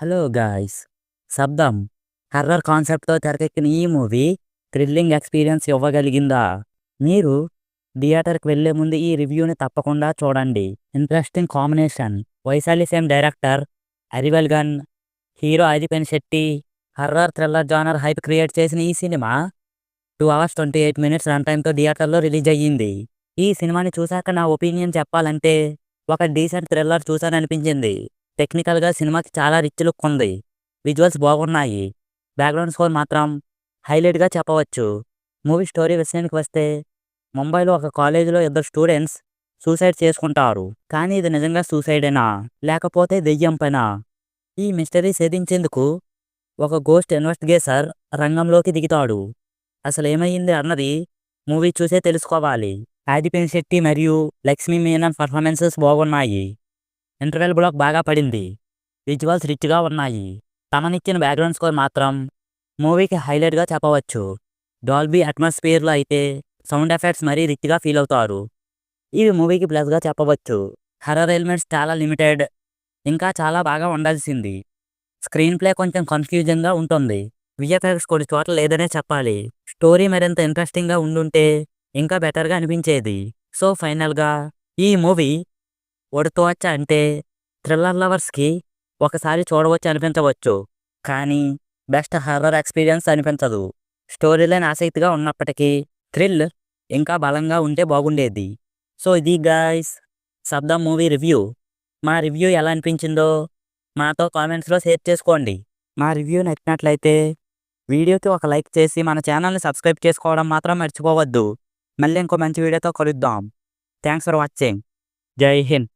Hello guys! 'శబ్దం' horror కాన్సెప్ట్‌తో తెరకెక్కిన ఈ మూవీ థ్రిల్లింగ్ ఎక్స్‌పీరియన్స్ ఇవ్వగలిగిందా? మీరు థియేటర్‌కి వెళ్ళే ముందు ఈ రివ్యూని తప్పకుండా చూడండి. Interesting combination Vaishali same director, అరివల్గన్, hero Aadhi Pinisetty Shetty, horror thriller genre hype create చేసిన ఈ సినిమా 2 అవర్స్ 28 మినిట్స్ రన్ టైమ్‌తో థియేటర్‌లో రిలీజ్ అయ్యింది. ఈ సినిమాని చూసాక నా ఒపీనియన్ చెప్పాలంటే ఒక డీసెంట్ థ్రిల్లర్ చూసాననిపించింది. టెక్నికల్‌గా సినిమాకి చాలా రిచ్ లుక్ ఉంది. విజువల్స్ బాగున్నాయి. బ్యాక్‌గ్రౌండ్ స్కోర్ మాత్రం హైలైట్‌గా చెప్పవచ్చు. మూవీ స్టోరీ విషయానికి వస్తే ముంబైలో ఒక కాలేజీలో ఇద్దరు స్టూడెంట్స్ సూసైడ్ చేసుకుంటారు. కానీ ఇది నిజంగా సూసైడేనా? లేకపోతే దెయ్యం పనా? ఈ మిస్టరీ ఛేదించేందుకు ఒక గోస్ట్ ఇన్వెస్టిగేటర్ రంగంలోకి దిగుతాడు. అసలేమైంది అన్నది మూవీ చూసే తెలుసుకోవాలి. ఆదిపినిశెట్టి శెట్టి మరియు లక్ష్మీ మీనన్ పర్ఫార్మెన్సెస్ బాగున్నాయి. ఇంటర్వెల్ బ్లాక్ బాగా పడింది. విజువల్స్ రిచ్‌గా ఉన్నాయి. తమనిచ్చిన బ్యాక్‌గ్రౌండ్ స్కోర్ మాత్రం మూవీకి హైలైట్‌గా చెప్పవచ్చు. డాల్బీ అట్మాస్ఫియర్‌లో అయితే సౌండ్ ఎఫెక్ట్స్ మరీ రిచ్‌గా ఫీల్ అవుతారు. ఇవి మూవీకి ప్లస్‌గా చెప్పవచ్చు. హర్రర్ ఎలిమెంట్స్ చాలా లిమిటెడ్. ఇంకా చాలా బాగా ఉండాల్సింది. స్క్రీన్ ప్లే కొంచెం కన్‌ఫ్యూజింగ్‌గా ఉంటుంది. విఎఫ్ఎక్స్ కొన్ని చోట్ల లేదనే చెప్పాలి. స్టోరీ మరింత ఇంట్రెస్టింగ్‌గా ఉండుంటే ఇంకా బెటర్‌గా అనిపించేది. సో ఫైనల్‌గా ఈ మూవీ ఉడతవచ్చ అంటే థ్రిల్లర్ లవర్స్‌కి ఒకసారి చూడవచ్చు అనిపించవచ్చు. కానీ బెస్ట్ హర్రర్ ఎక్స్‌పీరియన్స్ అనిపించదు. స్టోరీ లైన్ ఆసక్తిగా ఉన్నప్పటికీ థ్రిల్ ఇంకా బలంగా ఉంటే బాగుండేది. సో ఇది గాయ్స్ 'శబ్దం' మూవీ రివ్యూ. మా రివ్యూ ఎలా అనిపించిందో మాతో కామెంట్స్‌లో షేర్ చేసుకోండి. మా రివ్యూ నచ్చినట్లయితే వీడియోకి ఒక లైక్ చేసి మన ఛానల్‌ని సబ్స్క్రైబ్ చేసుకోవడం మాత్రం మర్చిపోవద్దు. మళ్ళీ ఇంకో మంచి వీడియోతో కలుద్దాం. Thanks for watching. జై హింద్.